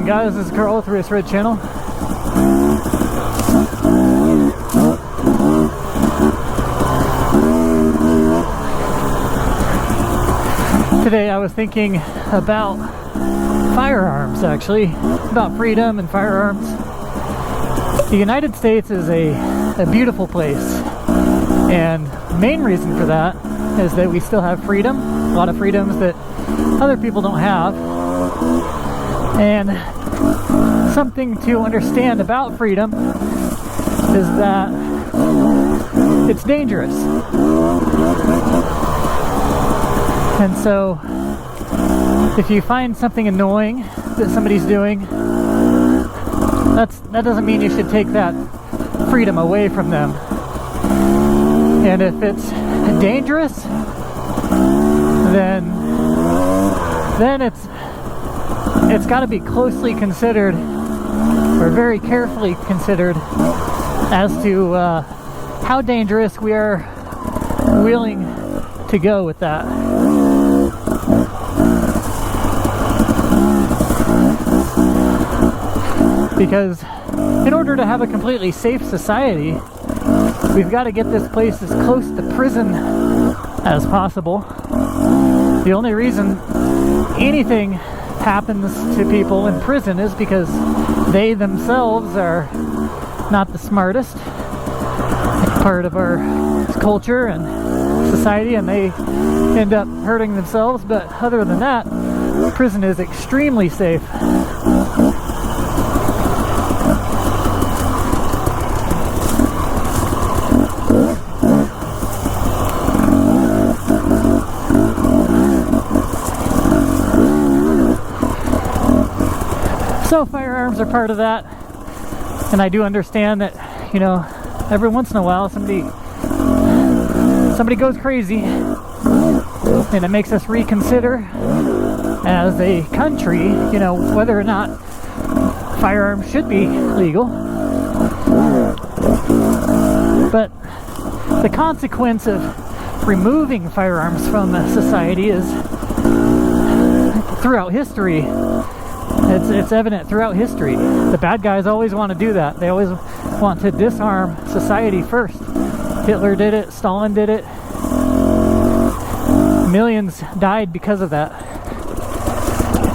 guys? This is Carl with the Racerred channel. Today I was thinking about firearms, actually, about freedom and firearms. The United States is a beautiful place, and the main reason for that is that we still have freedom, a lot of freedoms that other people don't have. And something to understand about freedom is that it's dangerous. And so if you find something annoying that somebody's doing, that doesn't mean you should take that freedom away from them. And if it's dangerous, then it's got to be closely considered, or very carefully considered, as to how dangerous we are willing to go with that. Because in order to have a completely safe society, we've got to get this place as close to prison as possible. The only reason anything happens to people in prison is because they themselves are not the smartest part of our culture and society, and they end up hurting themselves. But other than that, prison is extremely safe. So firearms are part of that, and I do understand that, you know, every once in a while somebody goes crazy, and it makes us reconsider as a country, you know, whether or not firearms should be legal. But the consequence of removing firearms from a society is throughout history. It's evident throughout history. The bad guys always want to do that. They always want to disarm society first. Hitler did it, Stalin did it. Millions died because of that.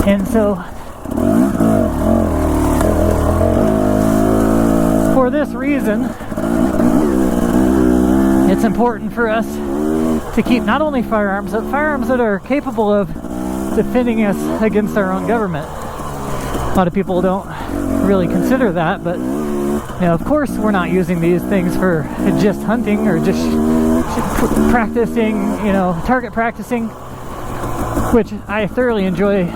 And so, for this reason, it's important for us to keep not only firearms, but firearms that are capable of defending us against our own government. A lot of people don't really consider that, but, you know, of course we're not using these things for just hunting or just practicing, you know, target practicing, which I thoroughly enjoy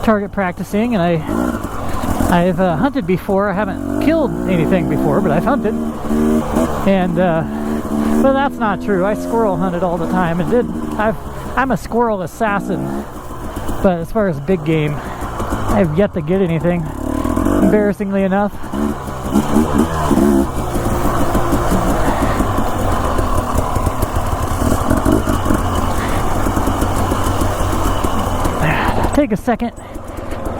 target practicing, and I've hunted before. I haven't killed anything before, but I've hunted. And but that's not true. I squirrel hunted all the time, and I'm a squirrel assassin. But as far as big game, I've yet to get anything, embarrassingly enough. Take a second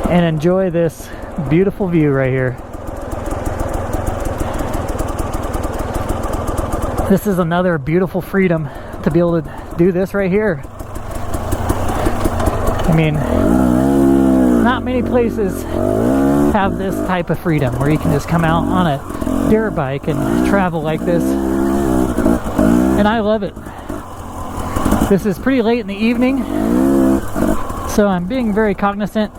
and enjoy this beautiful view right here. This is another beautiful freedom to be able to do this right here. I mean, not many places have this type of freedom where you can just come out on a dirt bike and travel like this, and I love it. This is pretty late in the evening, so I'm being very cognizant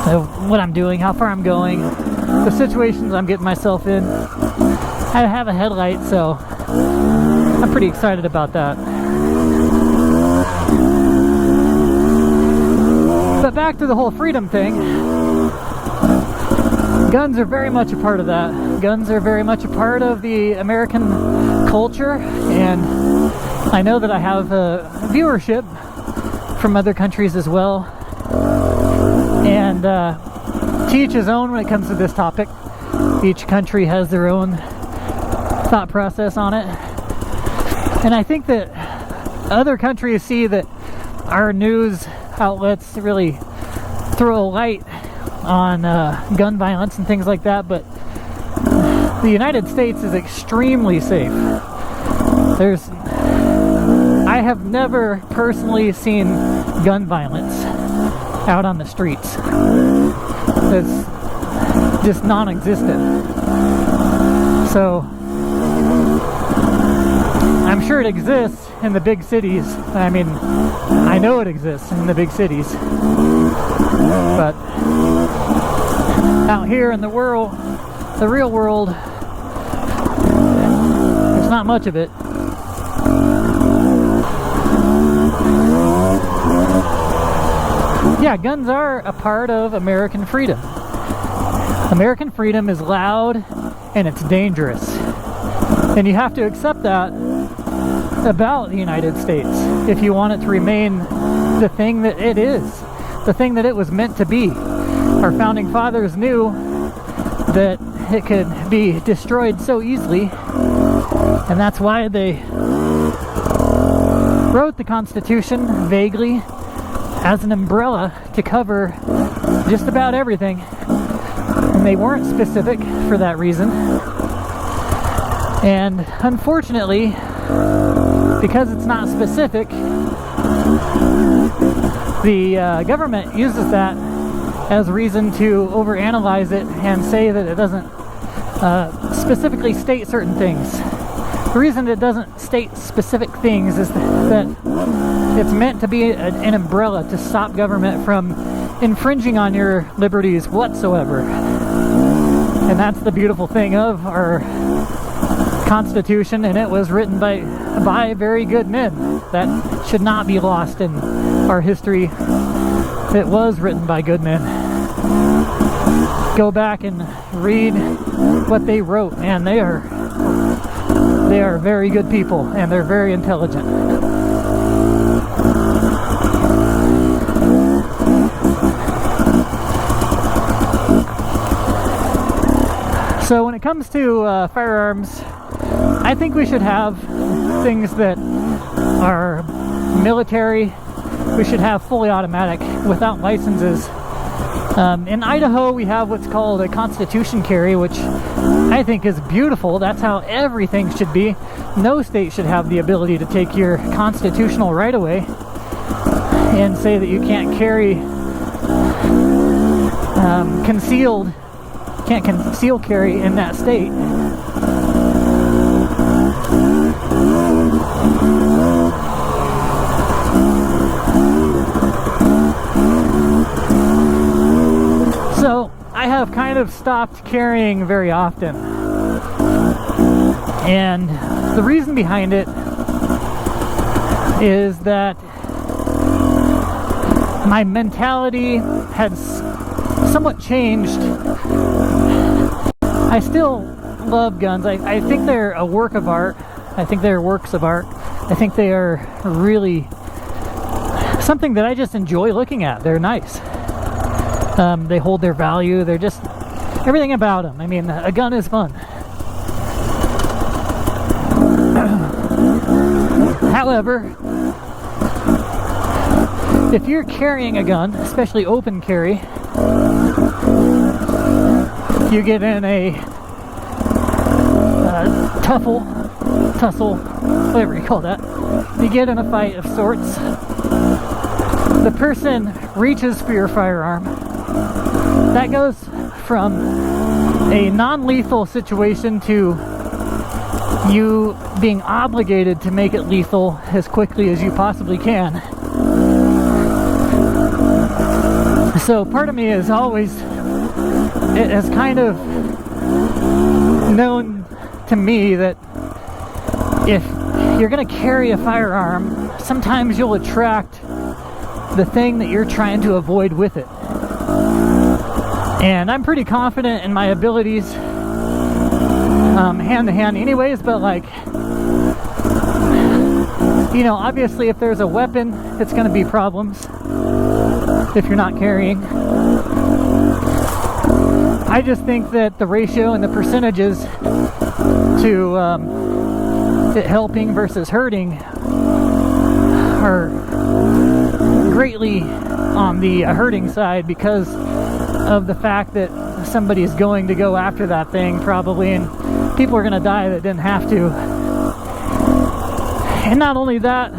of what I'm doing, how far I'm going, the situations I'm getting myself in. I have a headlight, so I'm pretty excited about that. But back to the whole freedom thing. Guns are very much a part of that. Guns are very much a part of the American culture, and I know that I have viewership from other countries as well. And to each his own when it comes to this topic. Each country has their own thought process on it. And I think that other countries see that our news outlets really throw a light on gun violence and things like that, but the United States is extremely safe. I have never personally seen gun violence out on the streets. It's just non-existent. So I'm sure it exists in the big cities. I mean, I know it exists in the big cities, but out here in the world, the real world, there's not much of it. Yeah, guns are a part of American freedom. American freedom is loud and it's dangerous. And you have to accept that about the United States if you want it to remain the thing that it is, the thing that it was meant to be. Our founding fathers knew that it could be destroyed so easily, and that's why they wrote the Constitution vaguely as an umbrella to cover just about everything, and they weren't specific for that reason. And unfortunately, because it's not specific, the government uses that as reason to overanalyze it and say that it doesn't specifically state certain things. The reason it doesn't state specific things is that it's meant to be an umbrella to stop government from infringing on your liberties whatsoever. And that's the beautiful thing of our Constitution, and it was written by very good men. That should not be lost in our history. It was written by good men. Go back and read what they wrote, and they are very good people, and they're very intelligent. So when it comes to firearms, I think we should have things that are military. We should have fully automatic without licenses. In Idaho, we have what's called a Constitution carry, which I think is beautiful. That's how everything should be. No state should have the ability to take your constitutional right away and say that you can't carry can't conceal carry in that state. So I have kind of stopped carrying very often, and the reason behind it is that my mentality has somewhat changed. I still love guns. I think they're a work of art. I think they're works of art. I think they are really something that I just enjoy looking at. They're nice. They hold their value. They're just everything about them. I mean, a gun is fun. However, if you're carrying a gun, especially open carry, you get in a tussle, whatever you call that. You get in a fight of sorts. The person reaches for your firearm. That goes from a non-lethal situation to you being obligated to make it lethal as quickly as you possibly can. So part of me is always, it has kind of known to me that if you're going to carry a firearm, sometimes you'll attract the thing that you're trying to avoid with it. And I'm pretty confident in my abilities hand to hand anyways, but like, you know, obviously if there's a weapon, it's going to be problems if you're not carrying. I just think that the ratio and the percentages to it helping versus hurting are greatly on the hurting side, because of the fact that somebody's going to go after that thing probably, and people are going to die that didn't have to. And not only that,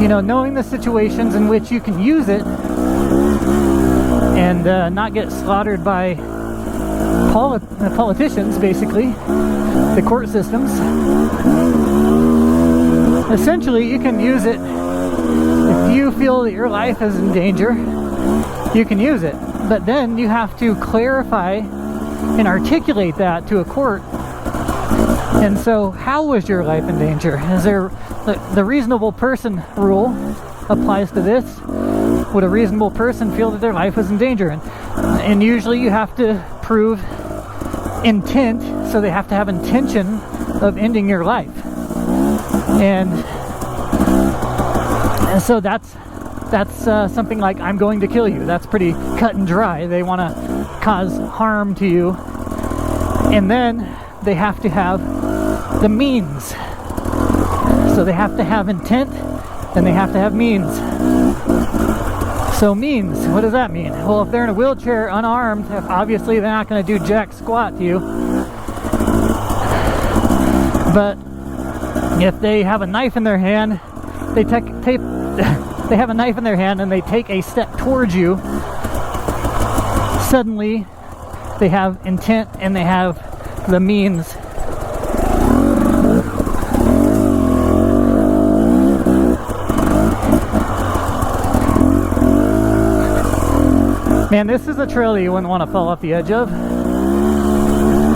you know, knowing the situations in which you can use it and not get slaughtered by politicians, basically, the court systems. Essentially, you can use it if you feel that your life is in danger. You can use it, but then you have to clarify and articulate that to a court. And so, how was your life in danger? Is there the reasonable person rule applies to this? Would a reasonable person feel that their life was in danger? And usually you have to prove intent, so they have to have intention of ending your life. And so that's something like, I'm going to kill you. That's pretty cut and dry. They want to cause harm to you, and then they have to have the means. So they have to have intent, and they have to have means. So means, what does that mean? Well, if they're in a wheelchair unarmed, obviously they're not going to do jack squat to you. But if they have a knife in their hand, they have a knife in their hand and they take a step towards you, suddenly they have intent and they have the means. Man, this is a trail you wouldn't want to fall off the edge of.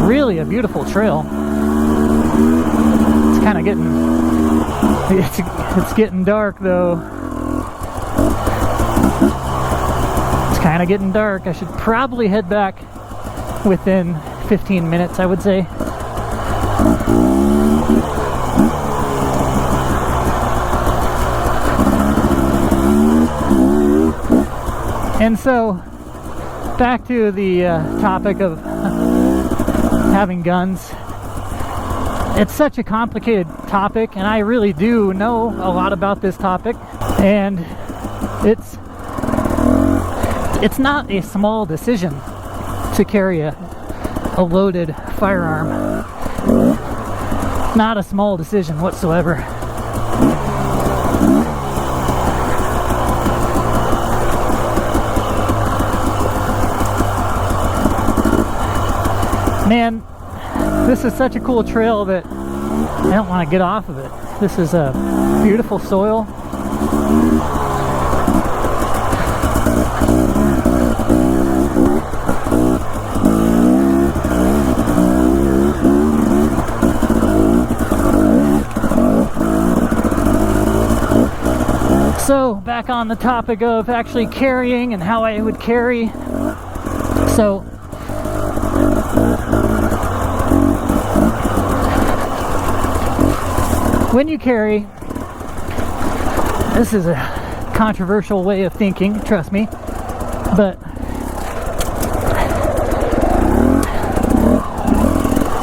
Really a beautiful trail. It's kind of it's getting dark though. It's kind of getting dark. I should probably head back within 15 minutes, I would say. And so, back to the topic of having guns. It's such a complicated topic, and I really do know a lot about this topic. And it's not a small decision to carry a loaded firearm. Not a small decision whatsoever. Man, this is such a cool trail that I don't want to get off of it. This is a beautiful soil. So, back on the topic of actually carrying and how I would carry. So, when you carry, this is a controversial way of thinking, trust me, but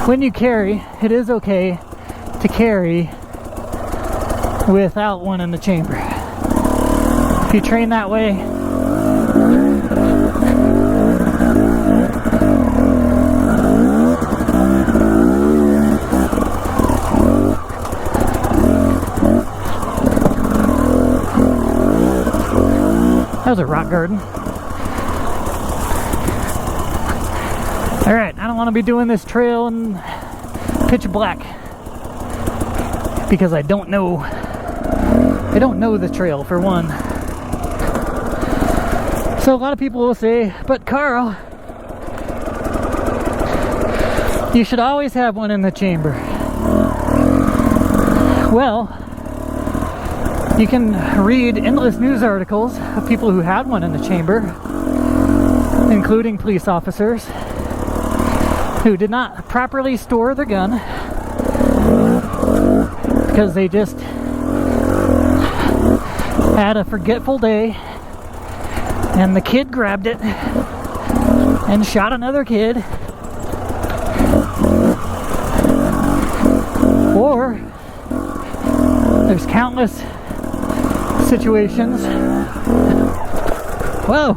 when you carry, it is okay to carry without one in the chamber. If you train that way, that was a rock garden. Alright, I don't want to be doing this trail in pitch black because I don't know the trail, for one. So a lot of people will say, but Carl, you should always have one in the chamber. Well, you can read endless news articles of people who had one in the chamber, including police officers who did not properly store their gun because they just had a forgetful day and the kid grabbed it and shot another kid. Or there's countless situations. Whoa,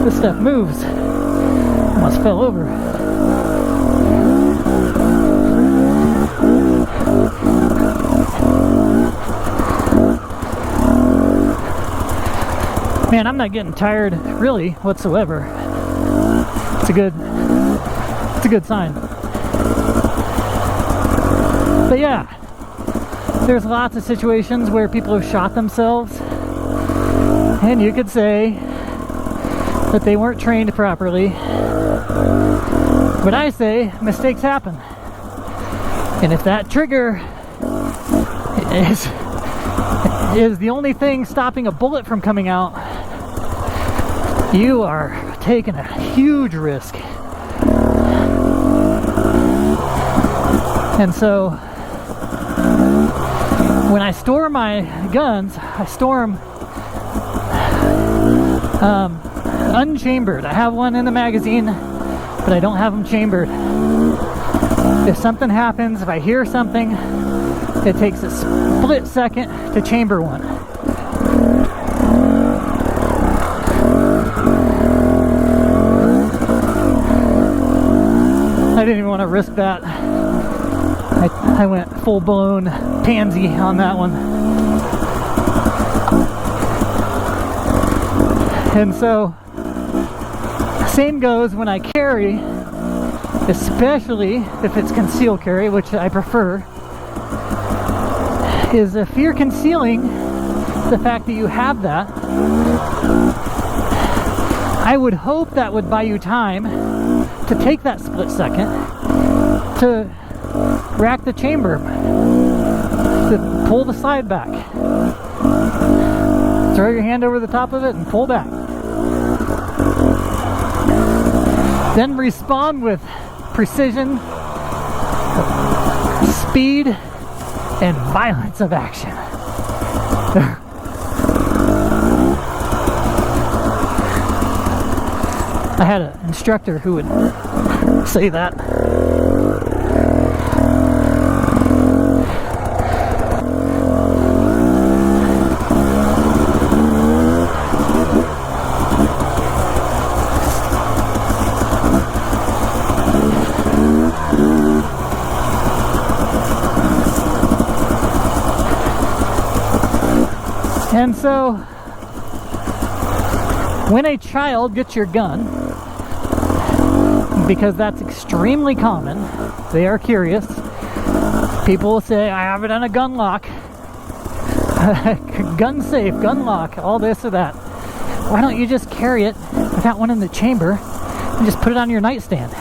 This stuff moves. Almost fell over. Man, I'm not getting tired really whatsoever. It's a good sign. But yeah, there's lots of situations where people have shot themselves, and you could say that they weren't trained properly. But I say mistakes happen. And if that trigger is the only thing stopping a bullet from coming out, you are taking a huge risk. And so when I store my guns, I store them unchambered. I have one in the magazine, but I don't have them chambered. If something happens, if I hear something, it takes a split second to chamber one. I didn't even want to risk that. I went full-blown pansy on that one. And so, same goes when I carry, especially if it's concealed carry, which I prefer, is if you're concealing the fact that you have that, I would hope that would buy you time to take that split second to rack the chamber, to pull the slide back, throw your hand over the top of it and pull back. Then respond with precision, speed, and violence of action. I had an instructor who would say that. And so, when a child gets your gun, because that's extremely common, they are curious. People will say, I have it on a gun lock, gun safe, gun lock, all this or that. Why don't you just carry it without one in the chamber and just put it on your nightstand?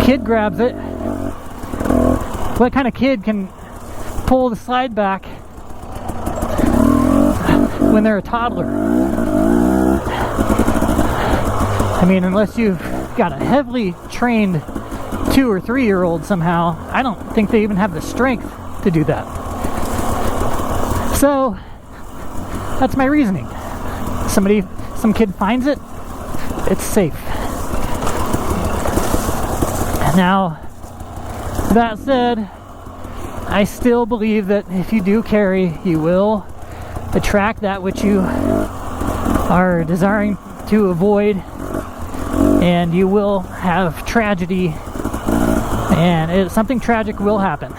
Kid grabs it. What kind of kid can pull the slide back when they're a toddler? I mean, unless you've got a heavily trained 2 or 3 year old somehow, I don't think they even have the strength to do that. So that's my reasoning. Some kid finds it, it's safe. Now, that said, I still believe that if you do carry, you will attract that which you are desiring to avoid, and you will have tragedy, and something tragic will happen.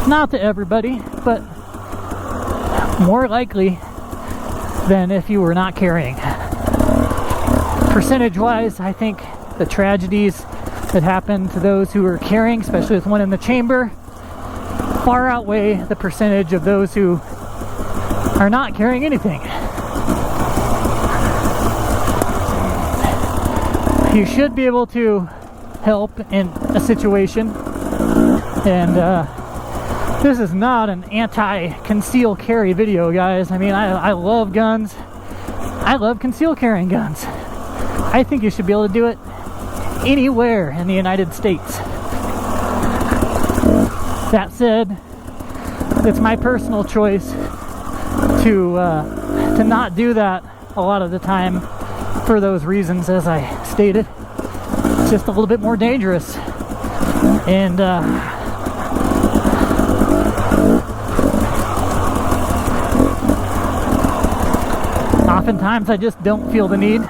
Not to everybody, but more likely than if you were not carrying. Percentage-wise, I think the tragedies that happen to those who are carrying, especially with one in the chamber, far outweigh the percentage of those who are not carrying anything. You should be able to help in a situation, and this is not an anti-conceal carry video, guys. I mean, I love guns. I love conceal carrying guns. I think you should be able to do it anywhere in the United States. That said, it's my personal choice to not do that a lot of the time for those reasons, as I stated. It's just a little bit more dangerous, and oftentimes I just don't feel the need.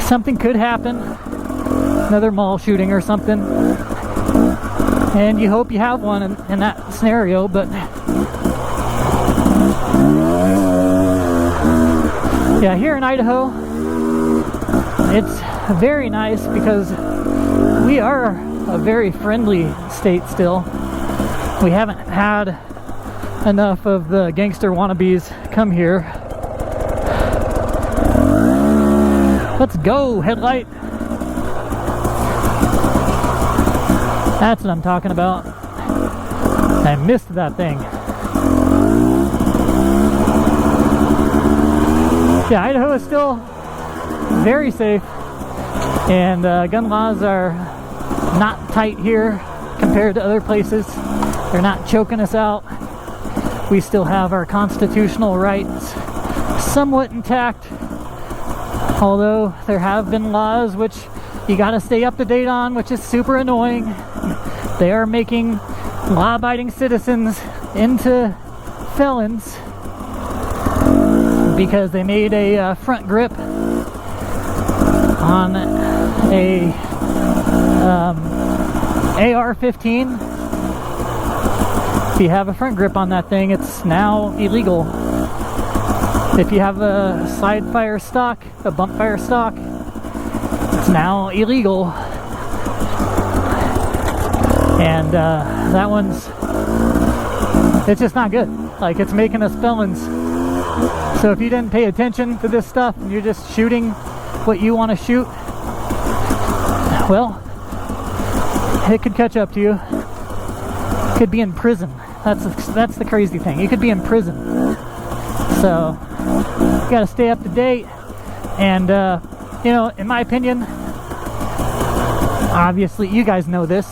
Something could happen, another mall shooting or something, and you hope you have one in that scenario, but yeah, here in Idaho, it's very nice because we are a very friendly state still. We haven't had enough of the gangster wannabes come here. Let's go, headlight. That's what I'm talking about. I missed that thing. Yeah, Idaho is still very safe, and gun laws are not tight here compared to other places. They're not choking us out. We still have our constitutional rights somewhat intact, although there have been laws which you gotta stay up to date on, which is super annoying. They are making law-abiding citizens into felons because they made a front grip on a AR-15. If you have a front grip on that thing, it's now illegal. If you have a side fire stock, a bump fire stock, it's now illegal. And that one's, it's just not good. Like, it's making us felons. So if you didn't pay attention to this stuff and you're just shooting what you want to shoot, well, it could catch up to you. Could be in prison. That's the crazy thing. You could be in prison. So you got to stay up to date. And you know, in my opinion, obviously you guys know this,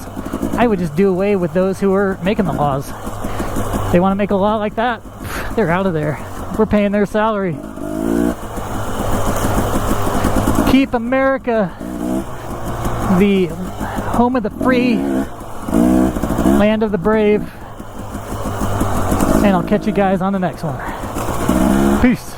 I would just do away with those who are making the laws. They want to make a law like that, they're out of there. We're paying their salary. Keep America the home of the free, land of the brave. And I'll catch you guys on the next one. Peace.